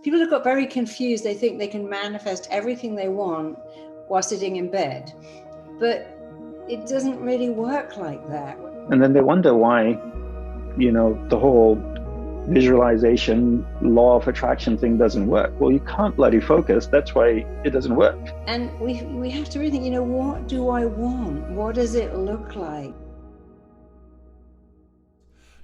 People have got very confused. They think they can manifest everything they want while sitting in bed, but it doesn't really work like that. And then they wonder why, the whole visualization, law of attraction thing doesn't work. Well, you can't bloody focus. That's why it doesn't work. And we have to really think, what do I want? What does it look like?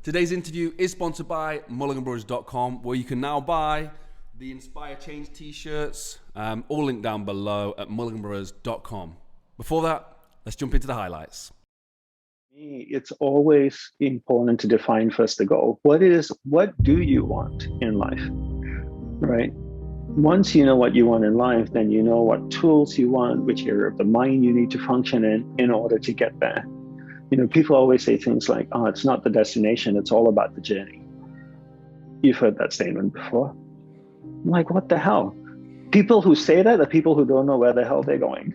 Today's interview is sponsored by Mulliganbrothers.com, where you can now buy the Inspire Change t-shirts, all linked down below at Mulliganbrothers.com. Before that, let's jump into the highlights. It's always important to define first the goal. What do you want in life, right? Once you know what you want in life, then you know what tools you want, which area of the mind you need to function in order to get there. People always say things like, oh, it's not the destination, it's all about the journey. You've heard that statement before. I'm like, what the hell? People who say that are people who don't know where the hell they're going.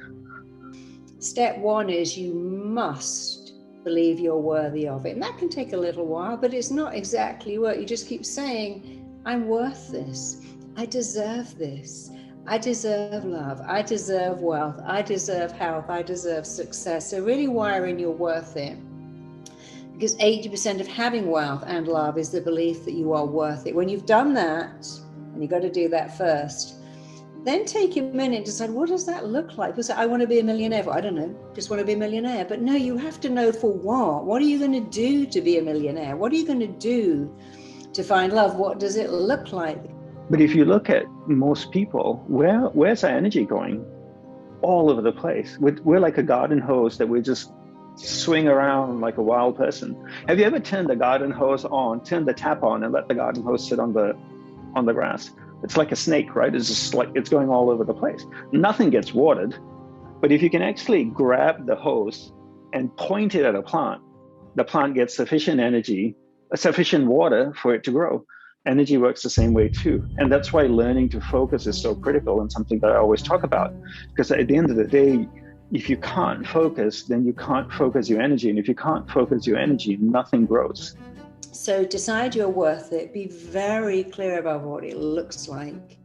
Step one is you must believe you're worthy of it. And that can take a little while, but it's not exactly work. You just keep saying, I'm worth this. I deserve this. I deserve love. I deserve wealth. I deserve health. I deserve success. So really wiring you're worth it. Because 80% of having wealth and love is the belief that you are worth it. When you've done that, and you've got to do that first, then take a minute to decide, what does that look like? People say, I want to be a millionaire. Well, I don't know, just want to be a millionaire. But no, you have to know for what. What are you going to do to be a millionaire? What are you going to do to find love? What does it look like? But if you look at most people, where's our energy going? All over the place. We're like a garden hose that we just swing around like a wild person. Have you ever turned the garden hose on, turned the tap on, and let the garden hose sit on the grass? It's like a snake, right? It's just like it's going all over the place. Nothing gets watered. But if you can actually grab the hose and point it at a plant, the plant gets sufficient energy, sufficient water for it to grow. Energy works the same way too. And that's why learning to focus is so critical and something that I always talk about. Because at the end of the day, if you can't focus, then you can't focus your energy. And if you can't focus your energy, nothing grows. So decide you're worth it. Be very clear about what it looks like.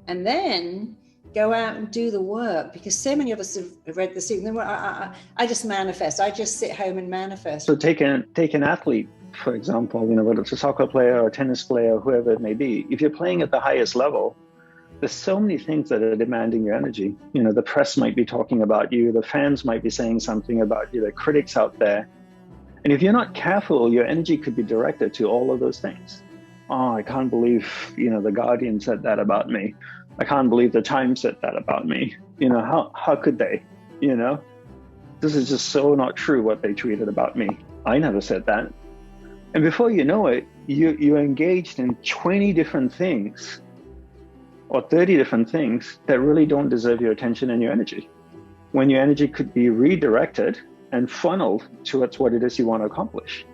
And then go out and do the work, because so many of us have read the secret. I just manifest. I just sit home and manifest. So take an athlete, for example, whether it's a soccer player or a tennis player, whoever it may be. If you're playing at the highest level, there's so many things that are demanding your energy. The press might be talking about you. The fans might be saying something about you. The critics out there. And if you're not careful, your energy could be directed to all of those things. Oh, I can't believe, the Guardian said that about me. I can't believe the Times said that about me. How could they? This is just so not true what they tweeted about me. I never said that. And before you know it, you're engaged in 20 different things or 30 different things that really don't deserve your attention and your energy. When your energy could be redirected and funneled towards what it is you want to accomplish.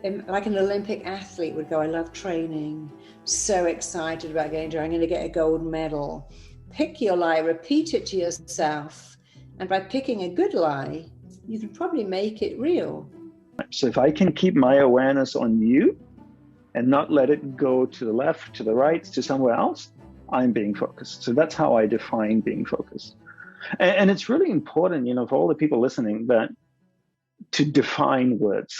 Like an Olympic athlete would go, I love training, so excited about I'm going to get a gold medal. Pick your lie, repeat it to yourself. And by picking a good lie, you can probably make it real. So if I can keep my awareness on you and not let it go to the left, to the right, to somewhere else, I'm being focused. So that's how I define being focused. And it's really important, for all the people listening, that to define words,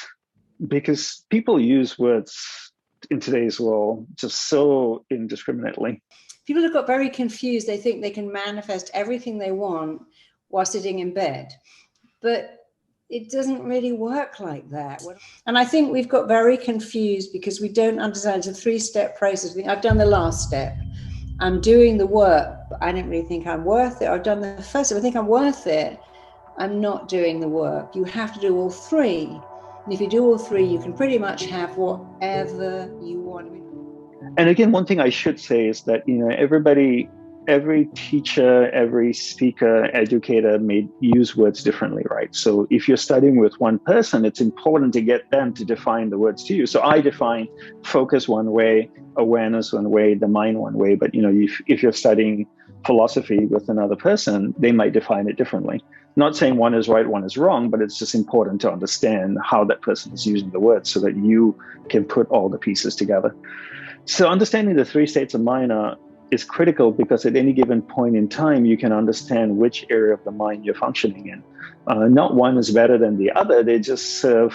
because people use words in today's world just so indiscriminately. People have got very confused. They think they can manifest everything they want while sitting in bed, but it doesn't really work like that. And I think we've got very confused because we don't understand it's a 3-step process. I've done the last step. I'm doing the work, but I don't really think I'm worth it. I've done the first step. I think I'm worth it. I'm not doing the work. You have to do all 3. And if you do all 3, you can pretty much have whatever you want. And again, one thing I should say is that, every teacher, every speaker, educator may use words differently, right? So if you're studying with one person, it's important to get them to define the words to you. So I define focus one way, awareness one way, the mind one way. But, if you're studying philosophy with another person, they might define it differently. Not saying one is right, one is wrong, but it's just important to understand how that person is using the words so that you can put all the pieces together. So understanding the three states of mind is critical, because at any given point in time, you can understand which area of the mind you're functioning in. Not one is better than the other. They just have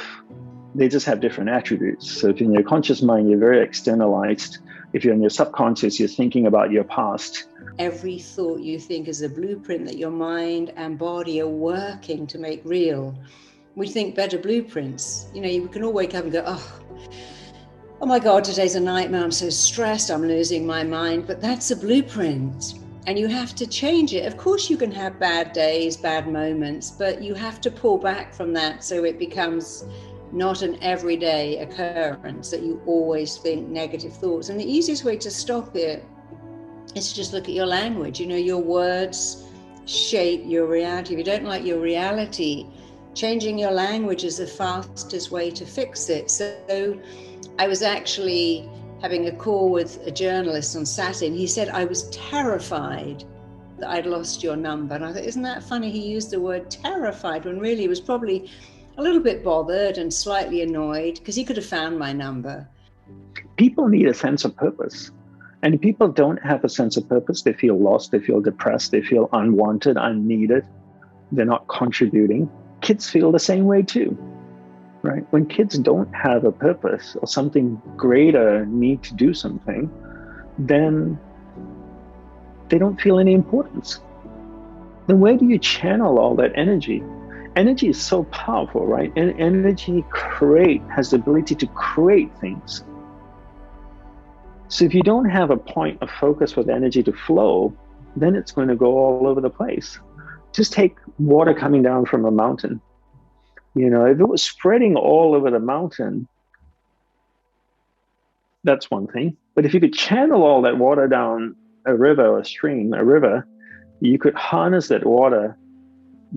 different attributes. So if you're in your conscious mind, you're very externalized. If you're in your subconscious, you're thinking about your past. Every thought you think is a blueprint that your mind and body are working to make real. We think better blueprints. You can all wake up and go, oh my God, today's a nightmare. I'm so stressed. I'm losing my mind. But that's a blueprint. And you have to change it. Of course, you can have bad days, bad moments, but you have to pull back from that so it becomes not an everyday occurrence that you always think negative thoughts. And the easiest way to stop it is to just look at your language. Your words shape your reality. If you don't like your reality, changing your language is the fastest way to fix it. So I was actually having a call with a journalist on Saturday, and he said, I was terrified that I'd lost your number. And I thought, isn't that funny? He used the word terrified when really he was probably a little bit bothered and slightly annoyed, because he could have found my number. People need a sense of purpose. And if people don't have a sense of purpose, they feel lost, they feel depressed, they feel unwanted, unneeded, they're not contributing. Kids feel the same way too, right? When kids don't have a purpose or something greater need to do something, then they don't feel any importance. Then where do you channel all that energy? Energy is so powerful, right? And energy has the ability to create things. So if you don't have a point of focus for the energy to flow, then it's going to go all over the place. Just take water coming down from a mountain. If it was spreading all over the mountain, that's one thing. But if you could channel all that water down a river or a river, you could harness that water,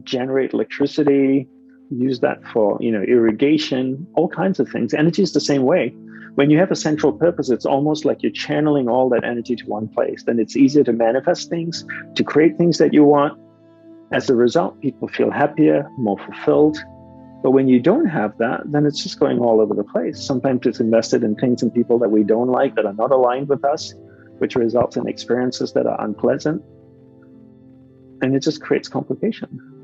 generate electricity, use that for, irrigation, all kinds of things. Energy is the same way. When you have a central purpose, it's almost like you're channeling all that energy to one place. Then it's easier to manifest things, to create things that you want. As a result, people feel happier, more fulfilled. But when you don't have that, then it's just going all over the place. Sometimes it's invested in things and people that we don't like, that are not aligned with us, which results in experiences that are unpleasant. And it just creates complication.